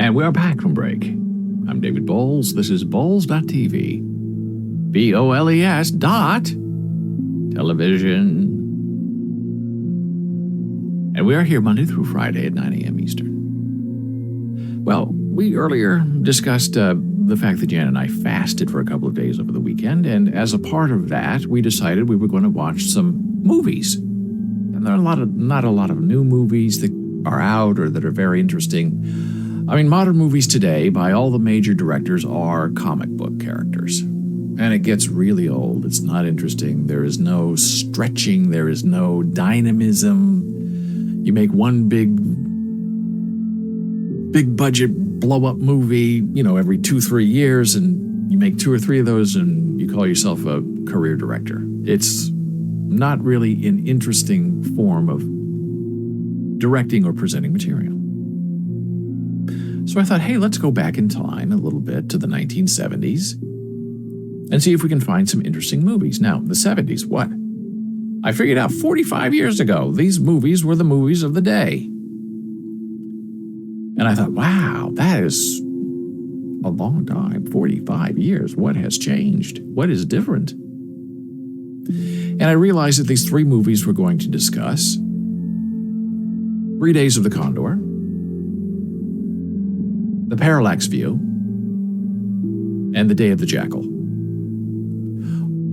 And we are back from break. I'm David Boles. This is Boles.tv. BOLES dot television. And we are here Monday through Friday at 9 a.m. Eastern. Well, we earlier discussed the fact that Jan and I fasted for a couple of days over the weekend, and as a part of that, we decided we were going to watch some movies. And there are not a lot of new movies that are out or that are very interesting. I mean, modern movies today, by all the major directors, are comic book characters. And it gets really old. It's not interesting. There is no stretching. There is no dynamism. You make one big budget blow-up movie, every 2-3 years, and you make 2 or 3 of those and you call yourself a career director. It's not really an interesting form of directing or presenting material. So I thought, hey, let's go back in time a little bit to the 1970s and see if we can find some interesting movies. Now, the 70s, what? I figured out 45 years ago, these movies were the movies of the day. And I thought, wow, that is a long time, 45 years. What has changed? What is different? And I realized that these 3 movies we're going to discuss: 3 Days of the Condor, The Parallax View, and The Day of the Jackal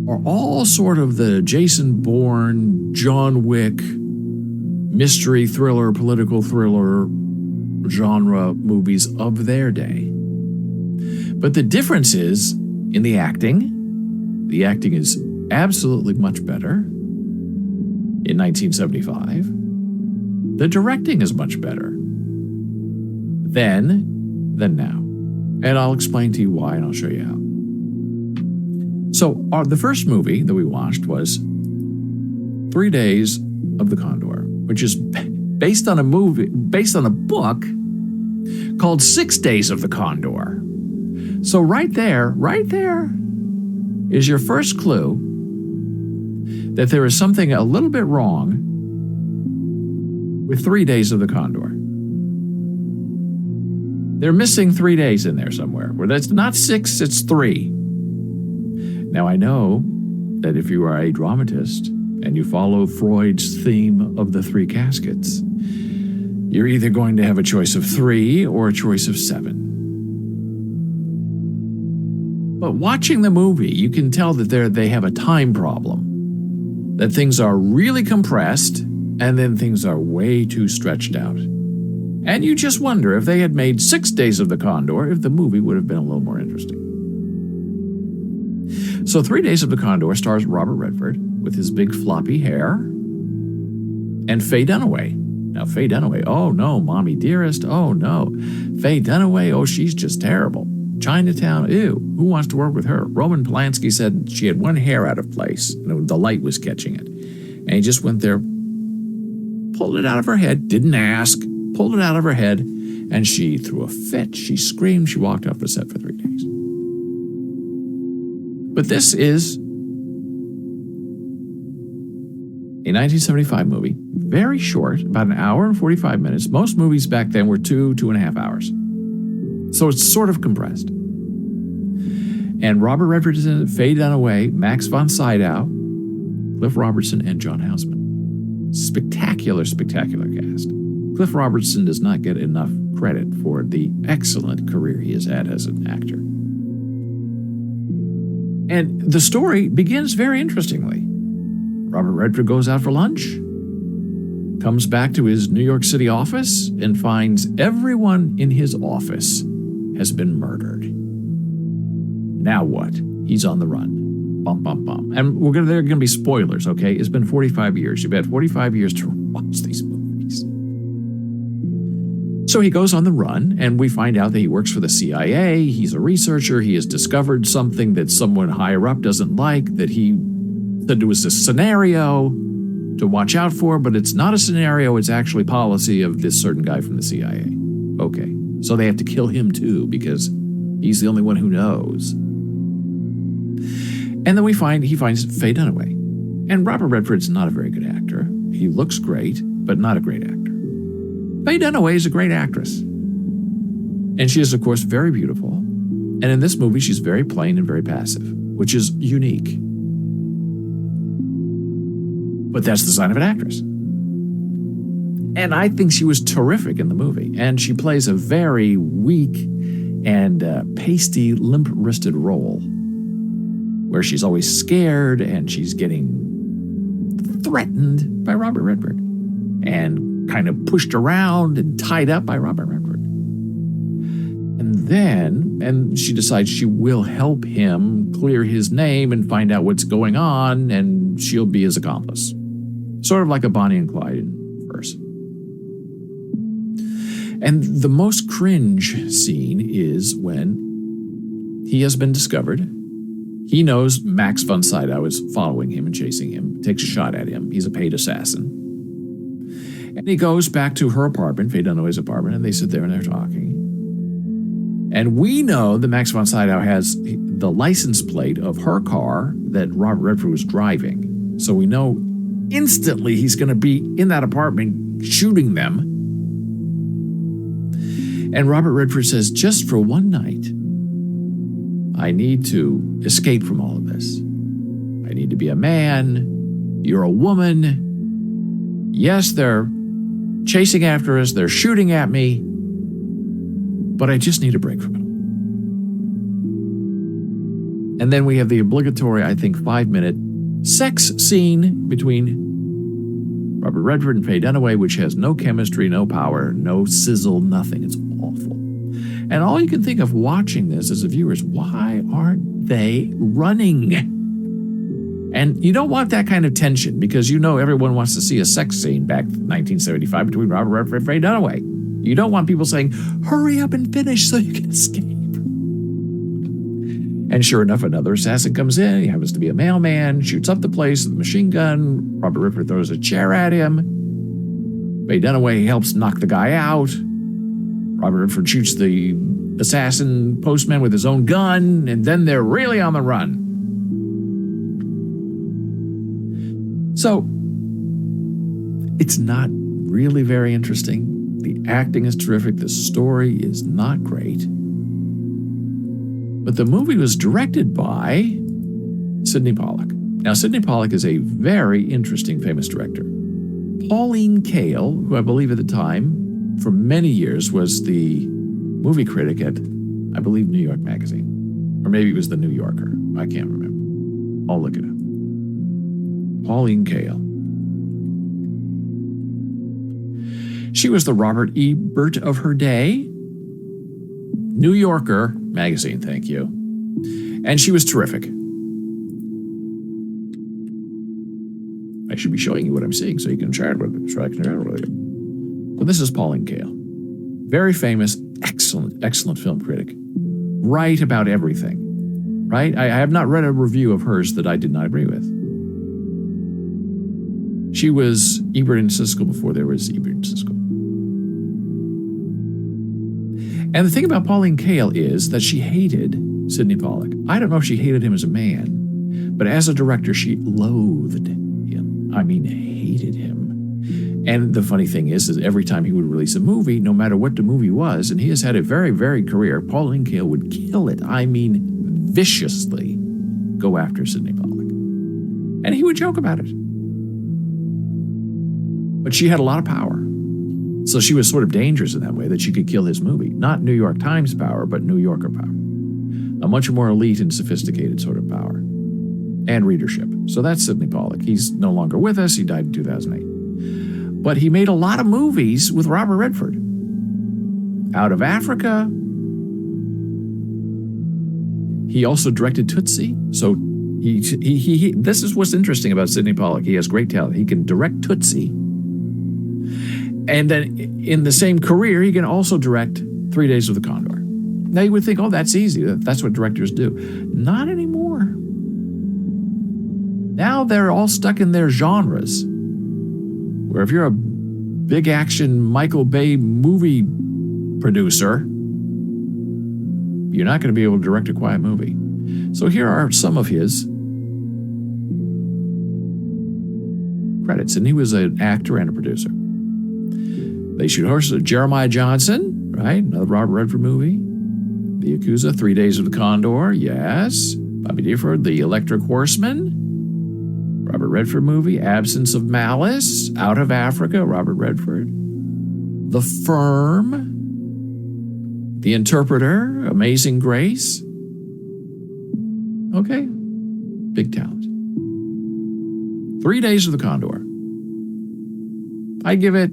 are all sort of the Jason Bourne, John Wick, mystery thriller, political thriller genre movies of their day. But the difference is in the acting. The acting is absolutely much better in 1975. The directing is much better then than now. And I'll explain to you why, and I'll show you how. So the first movie that we watched was 3 Days of the Condor, which is based on a book called 6 Days of the Condor. So right there is your first clue that there is something a little bit wrong with 3 Days of the Condor. They're missing 3 days in there somewhere, where that's not 6, it's 3. Now, I know that if you are a dramatist and you follow Freud's theme of the 3 caskets, you're either going to have a choice of 3 or a choice of 7. But watching the movie, you can tell that they have a time problem, that things are really compressed and then things are way too stretched out. And you just wonder if they had made 6 Days of the Condor, if the movie would have been a little more interesting. So 3 Days of the Condor stars Robert Redford with his big floppy hair and Faye Dunaway. Now, Faye Dunaway, oh no, mommy dearest, oh no. Faye Dunaway, oh, she's just terrible. Chinatown, ew, who wants to work with her? Roman Polanski said she had one hair out of place, and the light was catching it. And he just went there, pulled it out of her head, didn't ask, pulled it out of her head, and she threw a fit. She screamed, she walked off the set for 3 days. But this is a 1975 movie, very short, about an hour and 45 minutes. Most movies back then were 2.5 hours. So it's sort of compressed. And Robert Redford is in it, Faye Dunaway, Max von Sydow, Cliff Robertson, and John Houseman. Spectacular, spectacular cast. Cliff Robertson does not get enough credit for the excellent career he has had as an actor. And the story begins very interestingly. Robert Redford goes out for lunch, comes back to his New York City office, and finds everyone in his office has been murdered. Now what? He's on the run. Bum, bum, bum. And there are going to be spoilers, okay? It's been 45 years. You've had 45 years to watch these movies. So he goes on the run, and we find out that he works for the CIA. He's a researcher. He has discovered something that someone higher up doesn't like, that he said it was a scenario to watch out for, but it's not a scenario. It's actually policy of this certain guy from the CIA. Okay, so they have to kill him too because he's the only one who knows. And then he finds Faye Dunaway. And Robert Redford's not a very good actor. He looks great, but not a great actor. Faye Dunaway is a great actress. And she is, of course, very beautiful. And in this movie, she's very plain and very passive, which is unique. But that's the sign of an actress. And I think she was terrific in the movie. And she plays a very weak and pasty, limp-wristed role where she's always scared and she's getting threatened by Robert Redford and kind of pushed around and tied up by Robert Redford. And she decides she will help him clear his name and find out what's going on, and she'll be his accomplice. Sort of like a Bonnie and Clyde in verse. And the most cringe scene is when he has been discovered. He knows Max von Sydow is following him and chasing him, takes a shot at him. He's a paid assassin. And he goes back to her apartment, Faye Dunaway's apartment, and they sit there and they're talking. And we know that Max von Sydow has the license plate of her car that Robert Redford was driving. So we know instantly he's going to be in that apartment shooting them. And Robert Redford says, just for one night, I need to escape from all of this. I need to be a man. You're a woman. Yes, they're chasing after us. They're shooting at me. But I just need a break from it. And then we have the obligatory, I think, 5-minute sex scene between Robert Redford and Faye Dunaway, which has no chemistry, no power, no sizzle, nothing. It's awful. And all you can think of watching this as a viewer is, why aren't they running? And you don't want that kind of tension because you know everyone wants to see a sex scene back in 1975 between Robert Redford and Faye Dunaway. You don't want people saying, hurry up and finish so you can escape. And sure enough, another assassin comes in. He happens to be a mailman, shoots up the place with a machine gun. Robert Redford throws a chair at him. Faye Dunaway helps knock the guy out. Robert Redford shoots the assassin postman with his own gun, and then they're really on the run. So, it's not really very interesting. The acting is terrific. The story is not great. But the movie was directed by Sydney Pollock. Now, Sydney Pollock is a very interesting, famous director. Pauline Kale, who I believe at the time, for many years, was the movie critic at, I believe, New York Magazine. Or maybe it was the New Yorker. I can't remember. I'll look it up. Pauline Kale. She was the Robert Ebert of her day. New Yorker magazine, thank you. And she was terrific. I should be showing you what I'm seeing so you can share it with me. So I can share it with you. So this is Pauline Kale. Very famous, excellent film critic. Right about everything. Right? I have not read a review of hers that I did not agree with. She was Ebert and Siskel before there was Ebert and Siskel. And the thing about Pauline Kale is that she hated Sydney Pollock. I don't know if she hated him as a man, but as a director, she loathed him. I mean, hated him. And the funny thing is every time he would release a movie, no matter what the movie was, and he has had a very varied career, Pauline Kale would kill it. I mean, viciously go after Sydney Pollock. And he would joke about it. But she had a lot of power. So she was sort of dangerous in that way, that she could kill his movie. Not New York Times power, but New Yorker power. A much more elite and sophisticated sort of power. And readership. So that's Sydney Pollock. He's no longer with us. He died in 2008. But he made a lot of movies with Robert Redford. Out of Africa. He also directed Tootsie. So he this is what's interesting about Sydney Pollock. He has great talent. He can direct Tootsie. And then in the same career, he can also direct 3 Days with the Condor. Now you would think, oh, that's easy. That's what directors do. Not anymore. Now they're all stuck in their genres. Where if you're a big action Michael Bay movie producer, you're not going to be able to direct a quiet movie. So here are some of his credits. And he was an actor and a producer. They Shoot Horses, Jeremiah Johnson, right? Another Robert Redford movie. The Yakuza, 3 Days of the Condor, yes. Bobby Gifford, The Electric Horseman. Robert Redford movie, Absence of Malice, Out of Africa, Robert Redford. The Firm, The Interpreter, Amazing Grace. Okay, big talent. 3 Days of the Condor. I give it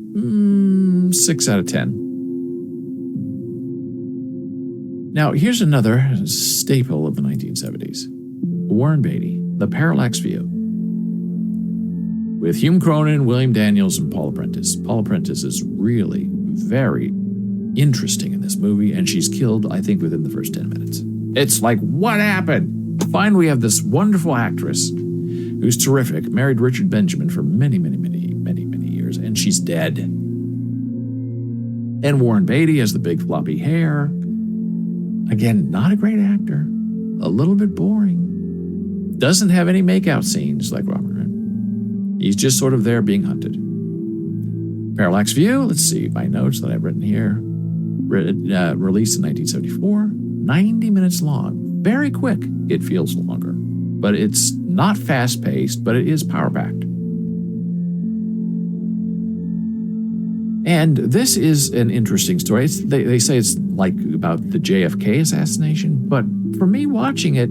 6 out of 10. Now, here's another staple of the 1970s. Warren Beatty, The Parallax View. With Hume Cronin, William Daniels, and Paula Prentice. Paula Prentice is really very interesting in this movie, and she's killed, I think, within the first 10 minutes. It's like, what happened? Finally, we have this wonderful actress who's terrific, married Richard Benjamin for many years, and she's dead. And Warren Beatty has the big floppy hair. Again, not a great actor. A little bit boring. Doesn't have any makeout scenes like Robert. He's just sort of there being hunted. Parallax View, let's see my notes that I've written here. Released in 1974, 90 minutes long. Very quick. It feels longer. But it's not fast-paced, but it is power-packed. And this is an interesting story. They say it's like about the JFK assassination, but for me watching it,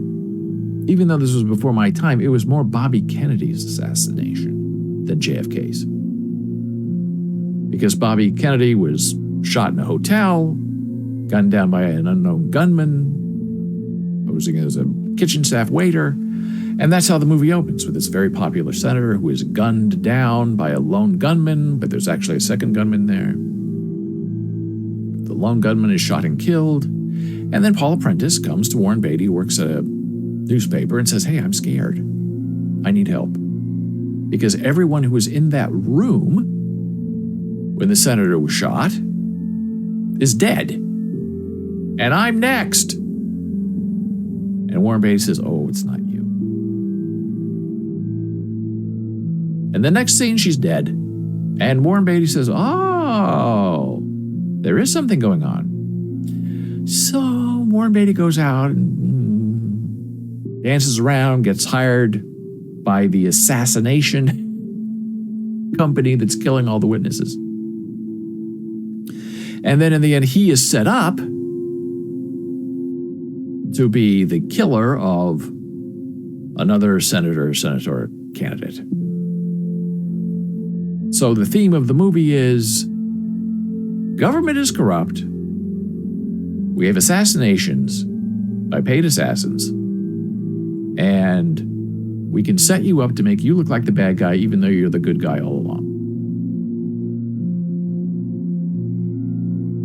even though this was before my time, it was more Bobby Kennedy's assassination than JFK's. Because Bobby Kennedy was shot in a hotel, gunned down by an unknown gunman, posing as a kitchen staff waiter, and that's how the movie opens, with this very popular senator who is gunned down by a lone gunman, but there's actually a second gunman there. The lone gunman is shot and killed, and then Paula Prentice comes to Warren Beatty, works at a newspaper, and says, hey, I'm scared. I need help. Because everyone who was in that room when the senator was shot is dead. And I'm next. And Warren Beatty says, oh, it's not you. And the next scene, she's dead. And Warren Beatty says, oh, there is something going on. So Warren Beatty goes out and dances around, gets hired by the assassination company that's killing all the witnesses. And then in the end, he is set up to be the killer of another senator candidate. So the theme of the movie is government is corrupt. We have assassinations by paid assassins. And we can set you up to make you look like the bad guy, even though you're the good guy all along.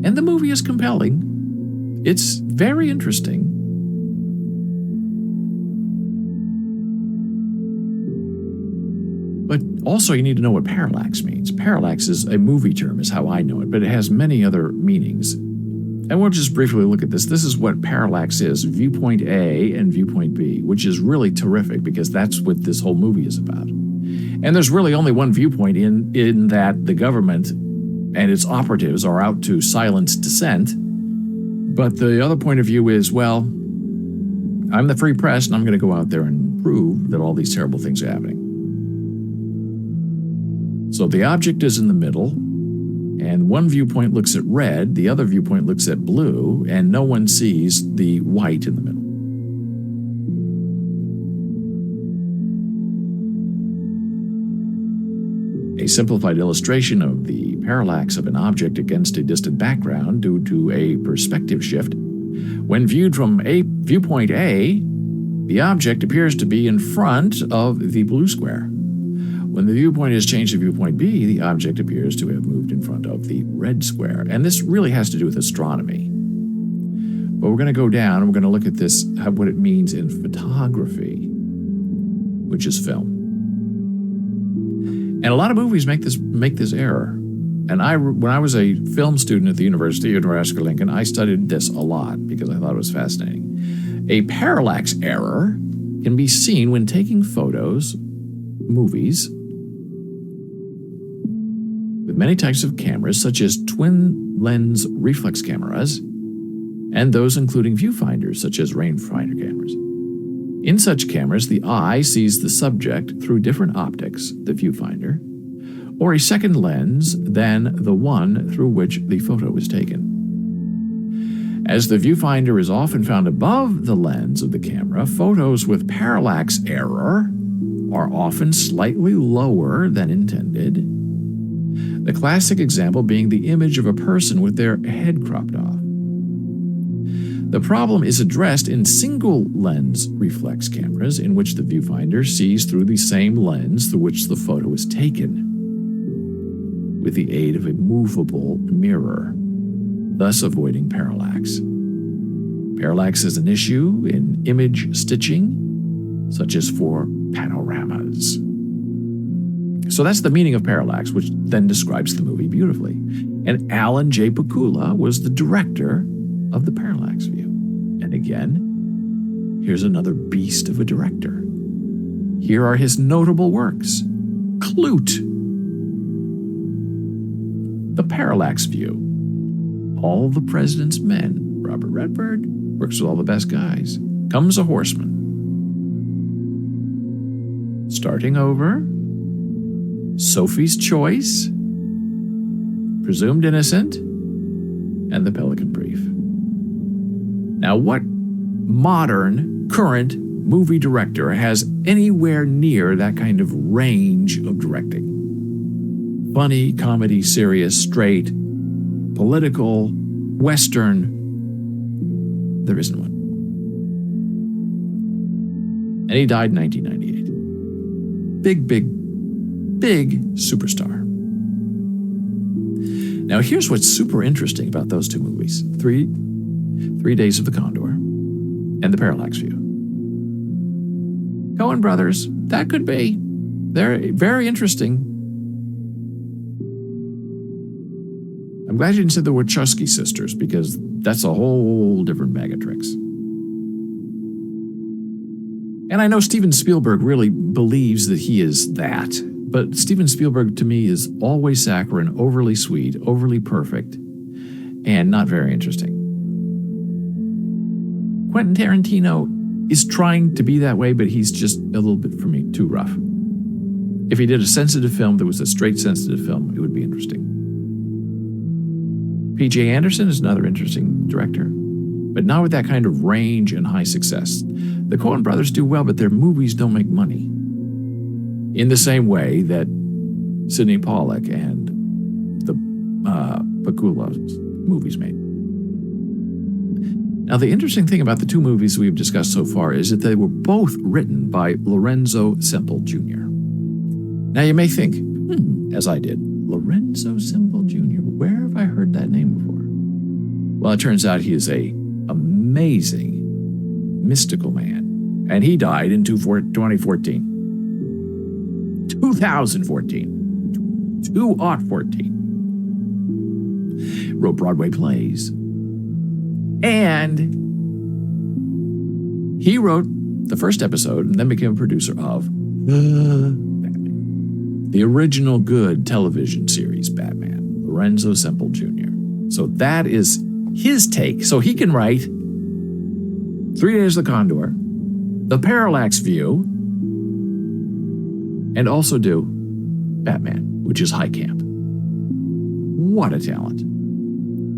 And the movie is compelling. It's very interesting. But also you need to know what parallax means. Parallax is a movie term, is how I know it, but it has many other meanings. And we'll just briefly look at this. This is what parallax is, viewpoint A and viewpoint B, which is really terrific because that's what this whole movie is about. And there's really only one viewpoint in that the government and its operatives are out to silence dissent. But the other point of view is, well, I'm the free press and I'm going to go out there and prove that all these terrible things are happening. So the object is in the middle, and one viewpoint looks at red, the other viewpoint looks at blue, and no one sees the white in the middle. A simplified illustration of the parallax of an object against a distant background due to a perspective shift. When viewed from a viewpoint A, the object appears to be in front of the blue square. When the viewpoint is changed to viewpoint B, the object appears to have moved in front of the red square. And this really has to do with astronomy. But we're going to go down and we're going to look at this, what it means in photography, which is film. And a lot of movies make this error. And when I was a film student at the University of Nebraska Lincoln, I studied this a lot because I thought it was fascinating. A parallax error can be seen when taking photos, movies, with many types of cameras, such as twin lens reflex cameras, and those including viewfinders such as rangefinder cameras. In such cameras, the eye sees the subject through different optics, the viewfinder, or a second lens than the one through which the photo was taken. As the viewfinder is often found above the lens of the camera, photos with parallax error are often slightly lower than intended. The classic example being the image of a person with their head cropped off. The problem is addressed in single-lens reflex cameras in which the viewfinder sees through the same lens through which the photo is taken, with the aid of a movable mirror, thus avoiding parallax. Parallax is an issue in image stitching, such as for panoramas. So that's the meaning of parallax, which then describes the movie beautifully. And Alan J. Pakula was the director of the Parallax View. And again, here's another beast of a director. Here are his notable works. Clute, The Parallax View, All the President's Men, Robert Redford, works with all the best guys. Comes a Horseman. Starting Over, Sophie's Choice, Presumed Innocent, and The Pelican Brief. Now, what modern, current movie director has anywhere near that kind of range of directing? Funny, comedy, serious, straight, political, Western. There isn't one. And he died in 1998. Big superstar. Now, here's what's super interesting about those two movies. Three Days of the Condor and The Parallax View. Coen brothers, that could be. They're very interesting. I'm glad you didn't say the Wachowski sisters, because that's a whole different bag of tricks. And I know Steven Spielberg really believes that he is that, but Steven Spielberg to me is always saccharine, overly sweet, overly perfect, and not very interesting. Quentin Tarantino is trying to be that way, but he's just a little bit, for me, too rough. If he did a sensitive film that was a straight sensitive film, it would be interesting. P.J. Anderson is another interesting director, but not with that kind of range and high success. The Coen brothers do well, but their movies don't make money in the same way that Sidney Pollock and the Pakula movies made. Now, the interesting thing about the two movies we've discussed so far is that they were both written by Lorenzo Semple Jr. Now, you may think, as I did, Lorenzo Semple Jr., where have I heard that name before? Well, it turns out he is an amazing, mystical man, and he died in 2014. 2014. Wrote Broadway plays. And he wrote the first episode and then became a producer of Batman, the original good television series Batman, Lorenzo Semple Jr. So that is his take. So he can write 3 Days of the Condor, The Parallax View, and also do Batman, which is high camp. What a talent.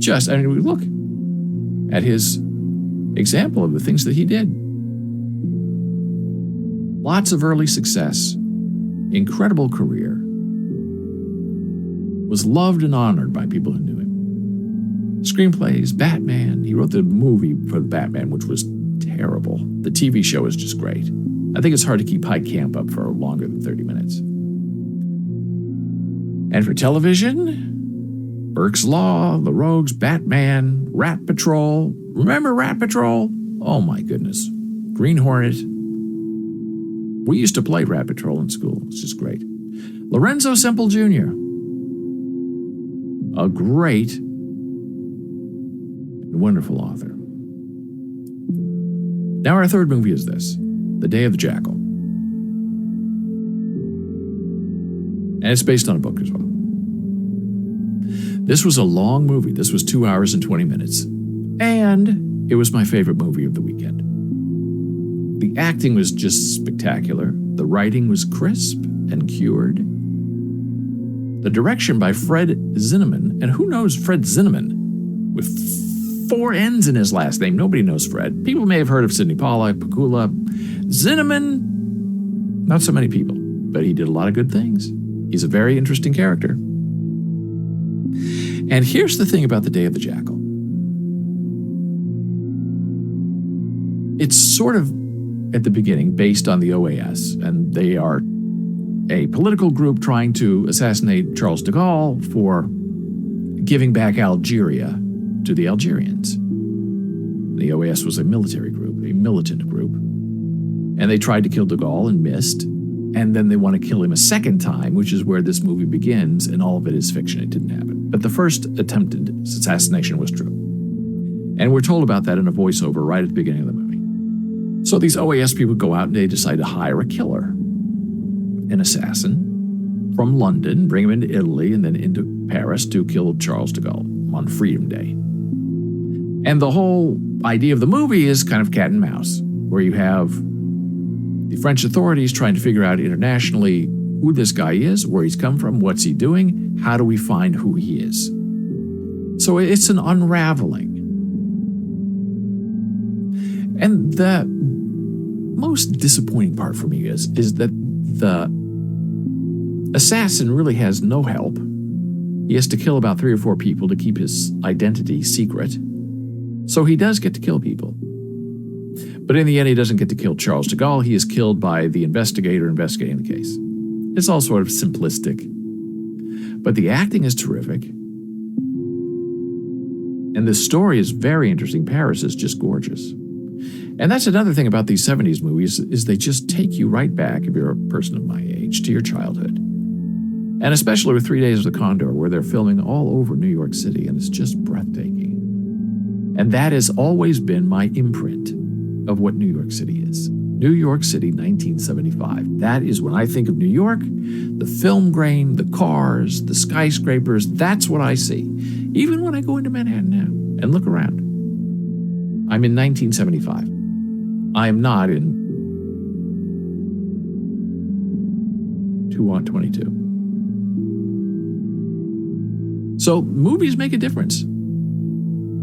Look at his example of the things that he did. Lots of early success, incredible career, was loved and honored by people who knew him. Screenplays, Batman. He wrote the movie for Batman, which was terrible. The TV show is just great. I think it's hard to keep high camp up for longer than 30 minutes. And for television, Burke's Law, The Rogues, Batman, Rat Patrol. Remember Rat Patrol? Oh my goodness. Green Hornet. We used to play Rat Patrol in school. It's just great. Lorenzo Semple Jr. A great and wonderful author. Now our third movie is this, The Day of the Jackal. And it's based on a book as well. This was a long movie. This was 2 hours and 20 minutes. And it was my favorite movie of the weekend. The acting was just spectacular. The writing was crisp and cured. The direction by Fred Zinnemann, and who knows Fred Zinnemann? With 4 N's in his last name. Nobody knows Fred. People may have heard of Sidney Pollock, Pakula. Zinnemann, not so many people, but he did a lot of good things. He's a very interesting character. And here's the thing about The Day of the Jackal. It's sort of, at the beginning, based on the OAS, and they are a political group trying to assassinate Charles de Gaulle for giving back Algeria to the Algerians. The OAS was a military group, a militant group, and they tried to kill de Gaulle and missed, and then they want to kill him a second time, which is where this movie begins, and all of it is fiction. It didn't happen. But the first attempted assassination was true. And we're told about that in a voiceover right at the beginning of the movie. So these OAS people go out and they decide to hire a killer, an assassin, from London, bring him into Italy and then into Paris to kill Charles de Gaulle on Freedom Day. And the whole idea of the movie is kind of cat and mouse, where you have the French authorities trying to figure out internationally who this guy is, where he's come from, what's he doing, how do we find who he is. So it's an unraveling. And the most disappointing part for me is that the assassin really has no help. He has to kill about 3 or 4 people to keep his identity secret. So he does get to kill people. But in the end, he doesn't get to kill Charles de Gaulle. He is killed by the investigator investigating the case. It's all sort of simplistic. But the acting is terrific. And the story is very interesting. Paris is just gorgeous. And that's another thing about these 70s movies, is they just take you right back, if you're a person of my age, to your childhood. And especially with 3 Days of the Condor, where they're filming all over New York City, and it's just breathtaking. And that has always been my imprint of what New York City is. New York City, 1975. That is when I think of New York, the film grain, the cars, the skyscrapers, that's what I see. Even when I go into Manhattan now and look around. I'm in 1975. I am not in 2022. So movies make a difference.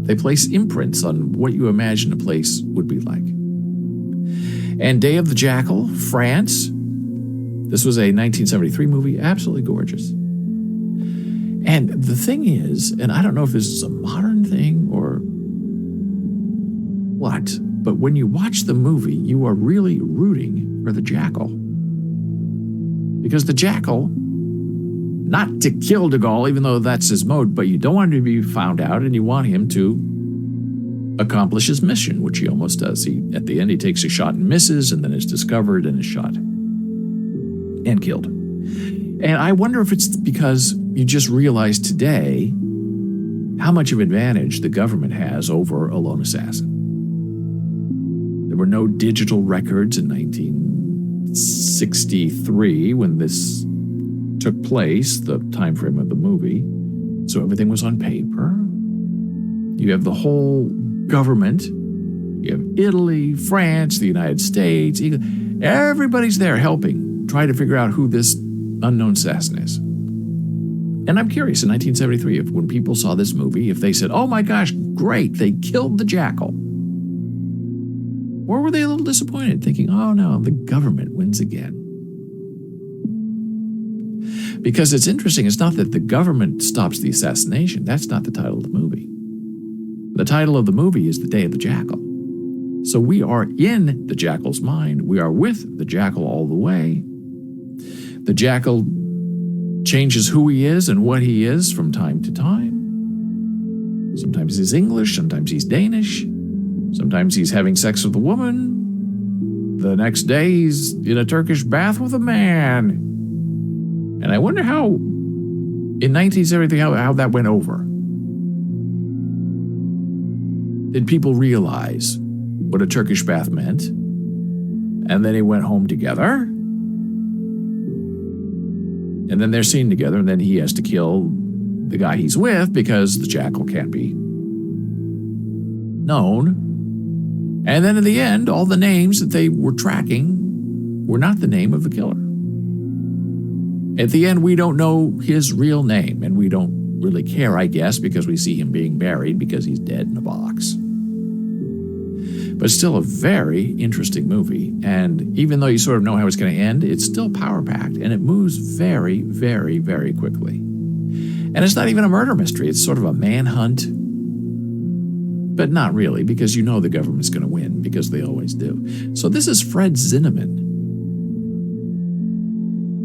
They place imprints on what you imagine a place would be like. And Day of the Jackal, France. This was a 1973 movie, absolutely gorgeous. And the thing is, and I don't know if this is a modern thing or what, but when you watch the movie, you are really rooting for the Jackal. Because the Jackal, not to kill de Gaulle, even though that's his mode, but you don't want him to be found out and you want him to accomplish his mission, which he almost does. At the end, he takes a shot and misses, and then is discovered and is shot and killed. And I wonder if it's because you just realize today how much of an advantage the government has over a lone assassin. There were no digital records in 1963 when this took place, the time frame of the movie. So everything was on paper. You have the whole government. You have Italy, France, the United States. Everybody's there helping, trying to figure out who this unknown assassin is. And I'm curious, in 1973, if when people saw this movie, if they said, oh my gosh, great, they killed the Jackal. Or were they a little disappointed, thinking, oh no, the government wins again? Because it's interesting, it's not that the government stops the assassination. That's not the title of the movie. The title of the movie is The Day of the Jackal. So we are in the Jackal's mind. We are with the Jackal all the way. The Jackal changes who he is and what he is from time to time. Sometimes he's English, sometimes he's Danish. Sometimes he's having sex with a woman. The next day he's in a Turkish bath with a man. And I wonder how, in 1973, how that went over. Did people realize what a Turkish bath meant? And then they went home together. And then they're seen together, and then he has to kill the guy he's with because the Jackal can't be known. And then in the end, all the names that they were tracking were not the name of the killer. At the end, we don't know his real name, and we don't really care, I guess, because we see him being buried because he's dead in a box. But still a very interesting movie, and even though you sort of know how it's going to end, it's still power-packed, and it moves very, very, very quickly. And it's not even a murder mystery, it's sort of a manhunt, but not really, because you know the government's going to win, because they always do. So this is Fred Zinnemann,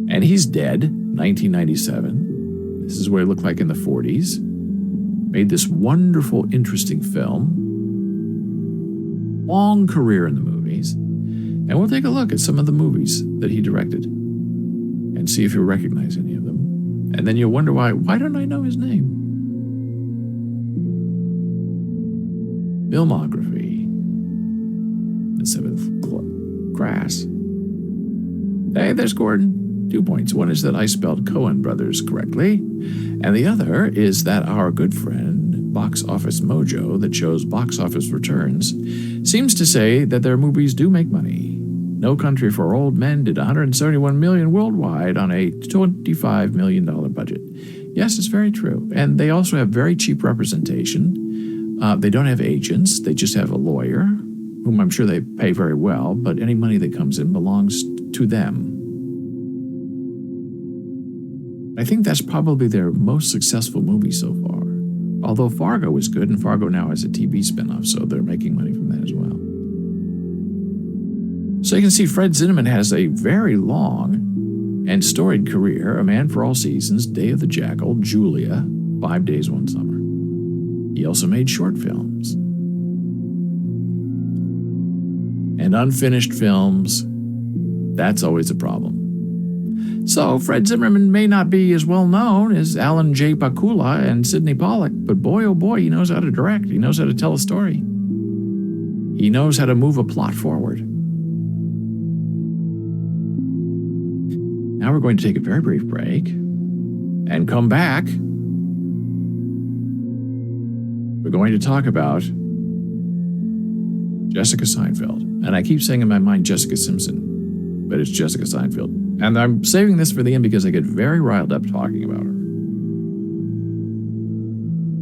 and he's dead, 1997. This is what he looked like in the 40s. Made this wonderful, interesting film. Long career in the movies. And we'll take a look at some of the movies that he directed and see if you recognize any of them. And then you'll wonder why don't I know his name? Filmography. The Seventh Class. Hey, there's Gordon. 2 points. One is that I spelled Coen Brothers correctly, and the other is that our good friend Box Office Mojo, that shows box office returns, seems to say that their movies do make money. No Country for Old Men did $171 million worldwide on a $25 million budget. Yes, it's very true. And they also have very cheap representation. They don't have agents. They just have a lawyer, whom I'm sure they pay very well, but any money that comes in belongs to them. I think that's probably their most successful movie so far. Although Fargo was good, and Fargo now has a TV spinoff, so they're making money from that as well. So you can see Fred Zinnemann has a very long and storied career. A Man for All Seasons, Day of the Jackal, Julia, 5 Days, One Summer. He also made short films. And unfinished films, that's always a problem. So Fred Zinnemann may not be as well known as Alan J. Pakula and Sidney Pollock, but boy, oh boy, he knows how to direct. He knows how to tell a story. He knows how to move a plot forward. Now we're going to take a very brief break and come back. We're going to talk about Jessica Seinfeld. And I keep saying in my mind Jessica Simpson, but it's Jessica Seinfeld. And I'm saving this for the end because I get very riled up talking about her.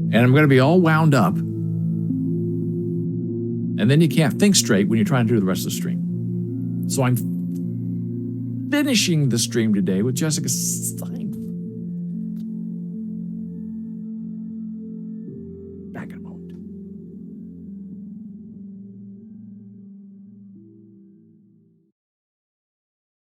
And I'm going to be all wound up. And then you can't think straight when you're trying to do the rest of the stream. So I'm finishing the stream today with Jessica Seinfeld.